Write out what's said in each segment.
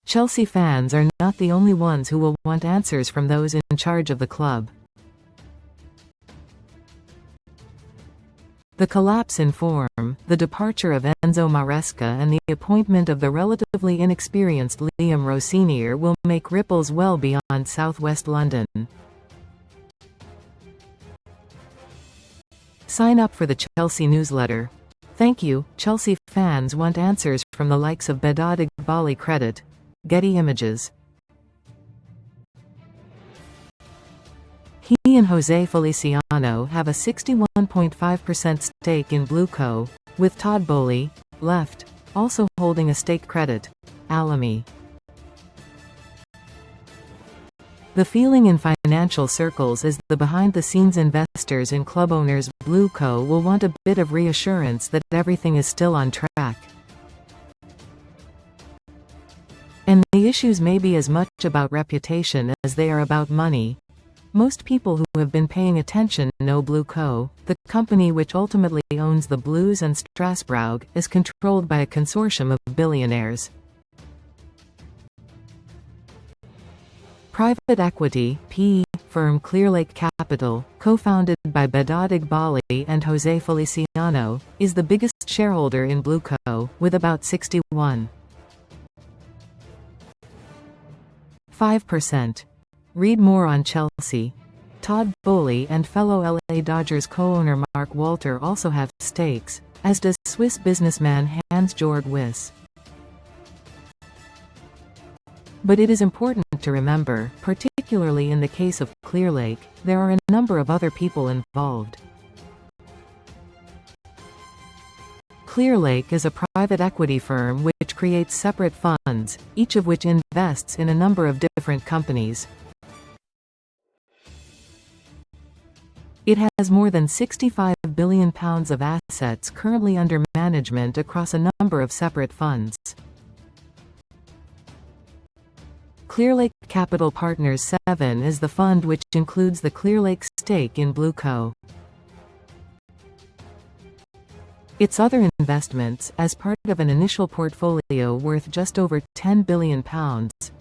Chelsea fans are not the only ones who will want answers from those in charge of the club. The collapse in form, the departure of Enzo Maresca and the appointment of the relatively inexperienced Liam Rosenior will make ripples well beyond southwest London. Sign up for the Chelsea newsletter. Thank you. Chelsea fans want answers from the likes of Behdad EghbaliCredit, Getty Images. He and Jose Feliciano have a 61.5% stake in BlueCo, with Todd Boehly, left, also holding a stakeCredit, Alamy. The feeling in financial circles is the behind-the-scenes investors in club owners BlueCo will want a bit of reassurance that everything is still on track. And the issues may be as much about reputation as they are about money. Most people who have been paying attention know BlueCo, the company which ultimately owns the Blues and Strasbroug, is controlled by a consortium of billionaires. Private equity PE firm Clearlake Capital, co-founded by Behdad EghbaliCredit and Jose Feliciano, is the biggest shareholder in BlueCo, with about 61.5%. Read more on Chelsea. Todd Boehly and fellow LA Dodgers co-owner Mark Walter also have stakes, as does Swiss businessman Hans-Georg Wyss. But it is important to remember, particularly in the case of Clearlake, there are a number of other people involved. Clearlake is a private equity firm which creates separate funds, each of which invests in a number of different companies. It has more than £65 billion of assets currently under management across a number of separate funds. Clearlake Capital Partners 7 is the fund which includes the Clearlake stake in BlueCo. Its other investments, as part of an initial portfolio worth just over £10 billion,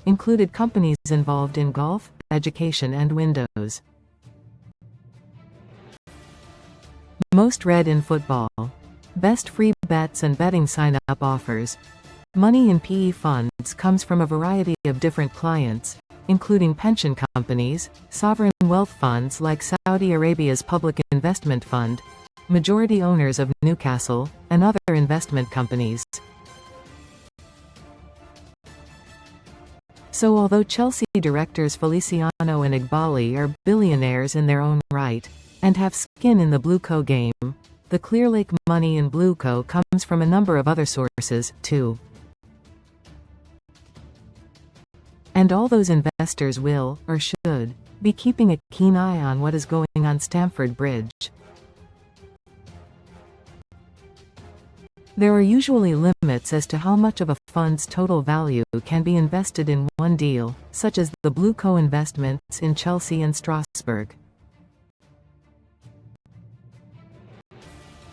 included companies involved in golf, education and windows. Most read in football. Best free bets and betting sign-up offers. Money in PE funds comes from a variety of different clients, including pension companies, sovereign wealth funds like Saudi Arabia's Public Investment Fund, majority owners of Newcastle, and other investment companies. So although Chelsea directors Feliciano and Eghbali are billionaires in their own right, and have skin in the BlueCo game, the Clearlake money in BlueCo comes from a number of other sources, too. And all those investors will, or should, be keeping a keen eye on what is going on Stamford Bridge. There are usually limits as to how much of a fund's total value can be invested in one deal, such as the BlueCo investments in Chelsea and Strasbourg.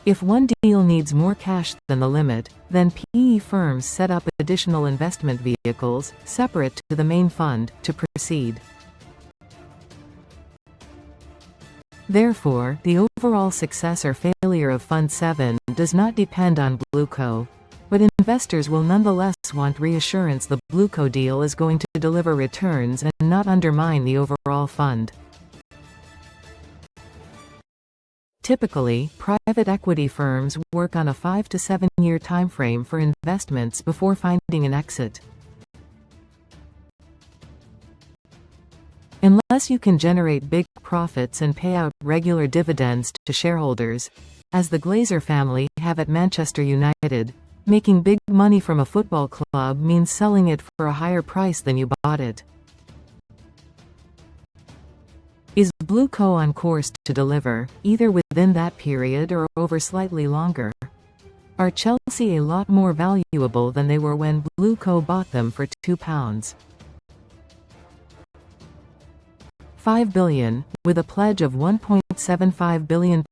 If one deal needs more cash than the limit, then PE firms set up additional investment vehicles, separate to the main fund, to proceed. Therefore, the overall success or failure of Fund 7 does not depend on BlueCo, but investors will nonetheless want reassurance the BlueCo deal is going to deliver returns and not undermine the overall fund. Typically, private equity firms work on a 5 to 7 year timeframe for investments before finding an exit. Unless you can generate big profits and pay out regular dividends to shareholders, as the Glazer family have at Manchester United, making big money from a football club means selling it for a higher price than you bought it. Is BlueCo on course to deliver, either within that period or over slightly longer? Are Chelsea a lot more valuable than they were when BlueCo bought them for £2.5 billion, with a pledge of £1.75 billion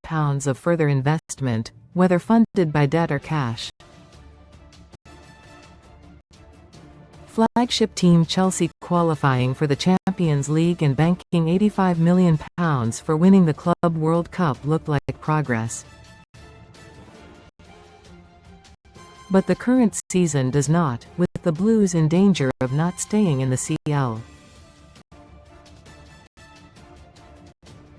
of further investment, whether funded by debt or cash? Flagship team Chelsea qualifying for the Champions League and banking £85 million for winning the Club World Cup looked like progress. But the current season does not, with the Blues in danger of not staying in the CL.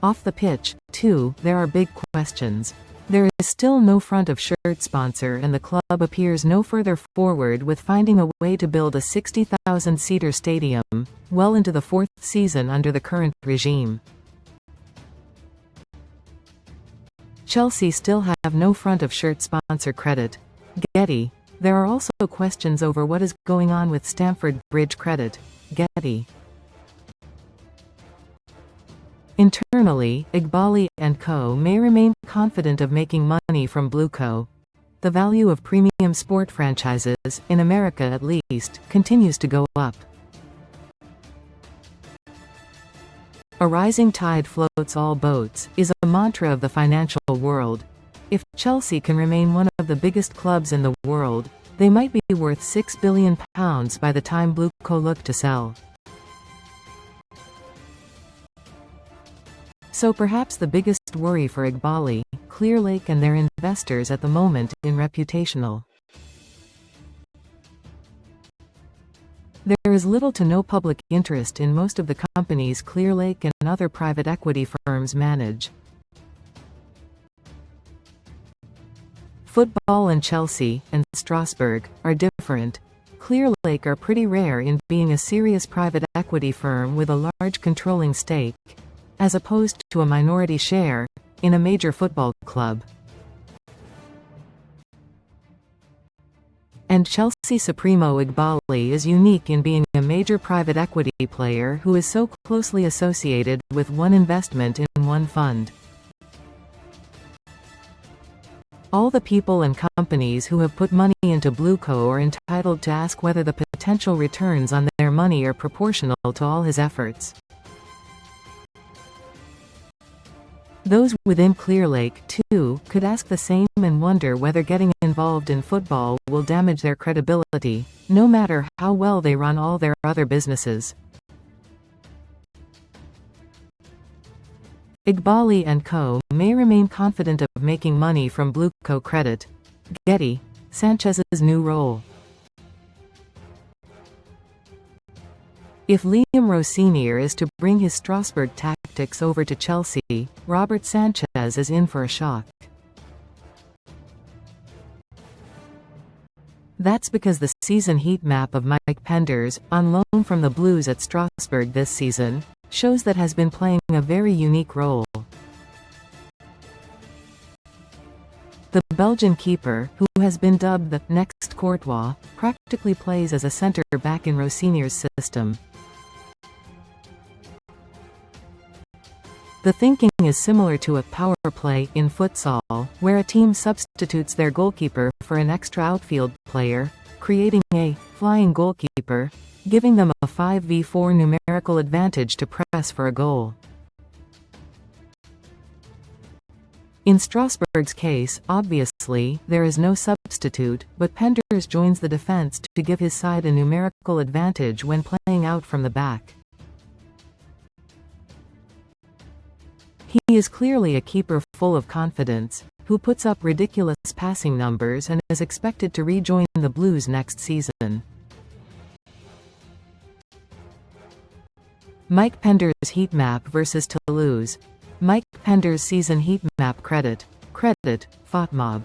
Off the pitch, too, there are big questions. There is still no front of shirt sponsor and the club appears no further forward with finding a way to build a 60,000-seater stadium, well into the fourth season under the current regime. Chelsea still have no front of shirt sponsor credit. Getty. There are also questions over what is going on with Stamford Bridge credit. Getty. Internally, Eghbali and Co. may remain confident of making money from BlueCo. The value of premium sport franchises, in America at least, continues to go up. A rising tide floats all boats, is a mantra of the financial world. If Chelsea can remain one of the biggest clubs in the world, they might be worth £6 billion by the time BlueCo look to sell. So perhaps the biggest worry for Eghbali, Clearlake and their investors at the moment in reputational. There is little to no public interest in most of the companies Clearlake and other private equity firms manage. Football and Chelsea, and Strasbourg, are different. Clearlake are pretty rare in being a serious private equity firm with a large controlling stake, as opposed to a minority share, in a major football club. And Chelsea Supremo Eghbali is unique in being a major private equity player who is so closely associated with one investment in one fund. All the people and companies who have put money into BlueCo are entitled to ask whether the potential returns on their money are proportional to all his efforts. Those within Clearlake, too, could ask the same and wonder whether getting involved in football will damage their credibility, no matter how well they run all their other businesses. Eghbali and Co. may remain confident of making money from BlueCo credit. Getty. Sanchez's new role. If Liam Rosenior is to bring his Strasbourg tactics over to Chelsea, Robert Sanchez is in for a shock. That's because the season heat map of Mike Penders, on loan from the Blues at Strasbourg this season, shows that has been playing a very unique role. The Belgian keeper, who has been dubbed the next Courtois, practically plays as a centre-back in Rosenior's system. The thinking is similar to a power play in futsal, where a team substitutes their goalkeeper for an extra outfield player, creating a flying goalkeeper, giving them a 5v4 numerical advantage to press for a goal. In Strasbourg's case, obviously, there is no substitute, but Penders joins the defense to give his side a numerical advantage when playing out from the back. He is clearly a keeper full of confidence, who puts up ridiculous passing numbers and is expected to rejoin the Blues next season. Mike Penders' heat map versus Toulouse. Mike Penders' season heat map credit. Credit, FOTMOB.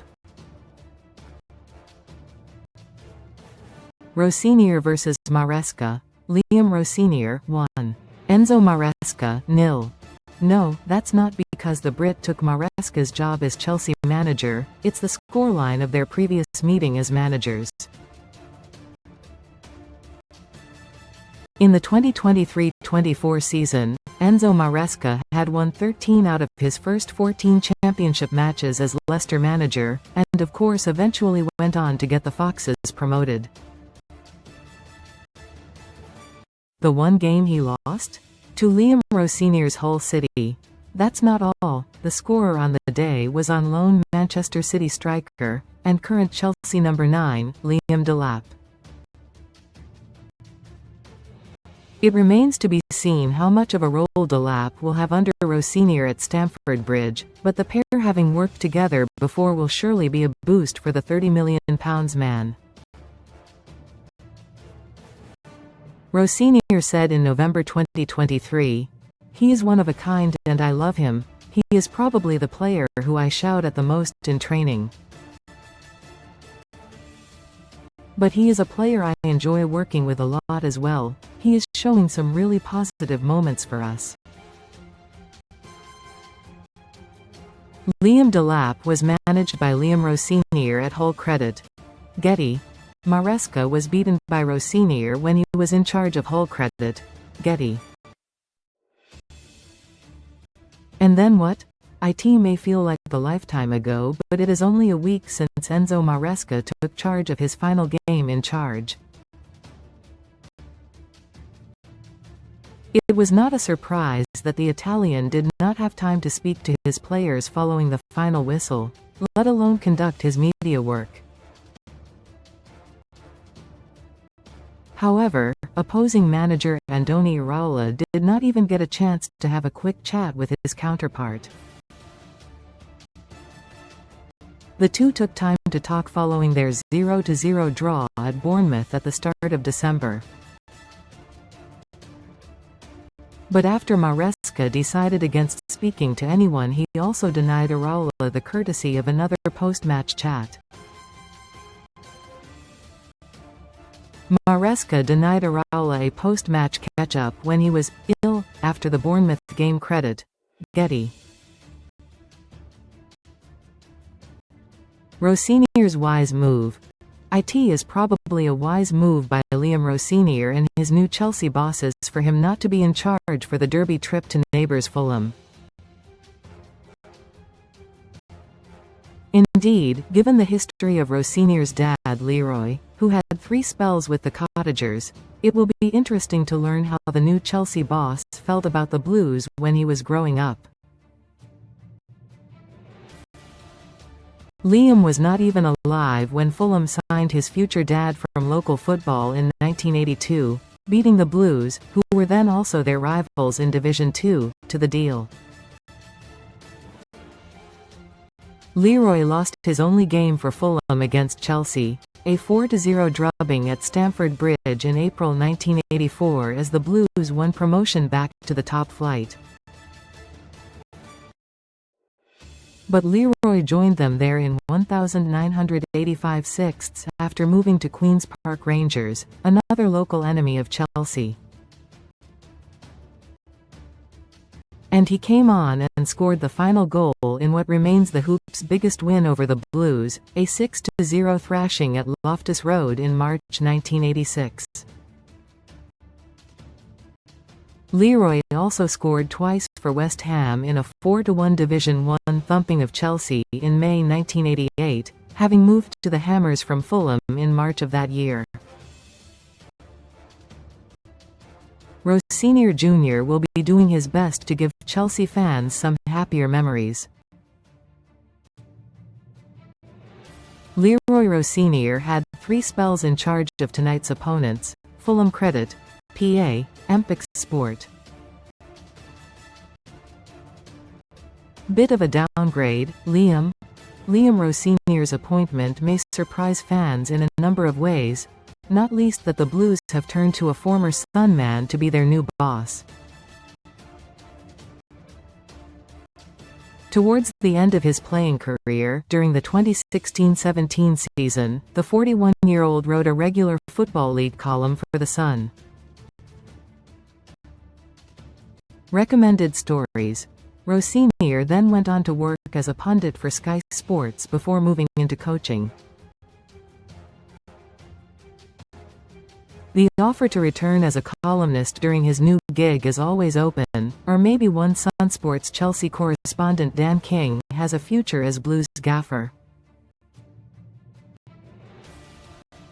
Rosenior versus Maresca. Liam Rosenior, 1. Enzo Maresca, 0. No, that's not because the Brit took Maresca's job as Chelsea manager, it's the scoreline of their previous meeting as managers. In the 2023-24 season, Enzo Maresca had won 13 out of his first 14 championship matches as Leicester manager, and of course eventually went on to get the Foxes promoted. The one game he lost? To Liam Rosenior's Hull City. That's not all. The scorer on the day was on loan Manchester City striker, and current Chelsea number 9, Liam Delap. It remains to be seen how much of a role Delap will have under Rosenior at Stamford Bridge, but the pair having worked together before will surely be a boost for the £30 million man. Rosenior said in November 2023, "He is one of a kind and I love him. He is probably the player who I shout at the most in training. But he is a player I enjoy working with a lot as well. He is showing some really positive moments for us." Liam Delap was managed by Liam Rosenior at Hull Credit. Getty. Maresca was beaten by Rosenior when he was in charge of Hull Credit. Getty. And then what? It may feel like a lifetime ago, but it is only a week since Enzo Maresca took charge of his final game in charge. It was not a surprise that the Italian did not have time to speak to his players following the final whistle, let alone conduct his media work. However, opposing manager Andoni Iraola did not even get a chance to have a quick chat with his counterpart. The two took time to talk following their 0-0 draw at Bournemouth at the start of December. But after Maresca decided against speaking to anyone, he also denied Iraola the courtesy of another post-match chat. Maresca denied Iraola a post-match catch-up when he was ill after the Bournemouth game. Credit. Getty. Rosenior's wise move. It is probably a wise move by Liam Rosenior and his new Chelsea bosses for him not to be in charge for the derby trip to neighbours Fulham. Indeed, given the history of Rosenior's dad Leroy, who had 3 spells with the Cottagers, it will be interesting to learn how the new Chelsea boss felt about the Blues when he was growing up. Liam was not even alive when Fulham signed his future dad from local football in 1982, beating the Blues, who were then also their rivals in Division 2, to the deal. Leroy lost his only game for Fulham against Chelsea, a 4-0 drubbing at Stamford Bridge in April 1984 as the Blues won promotion back to the top flight. But Leroy joined them there in 1985 after moving to Queen's Park Rangers, another local enemy of Chelsea. And he came on and scored the final goal in what remains the Hoops' biggest win over the Blues, a 6-0 thrashing at Loftus Road in March 1986. Leroy also scored twice for West Ham in a 4-1 Division 1 thumping of Chelsea in May 1988, having moved to the Hammers from Fulham in March of that year. Rosenior Jr. will be doing his best to give Chelsea fans some happier memories. Leroy Rosenior had 3 spells in charge of tonight's opponents: Fulham Credit, PA, Empix Sport. Bit of a downgrade, Liam Rosenior's appointment may surprise fans in a number of ways, not least that the Blues have turned to a former Sun man to be their new boss. Towards the end of his playing career, during the 2016-17 season, the 41-year-old wrote a regular Football League column for The Sun. Recommended stories. Rosenior then went on to work as a pundit for Sky Sports before moving into coaching. The offer to return as a columnist during his new gig is always open, or maybe one Sun Sports Chelsea correspondent Dan King has a future as Blues gaffer.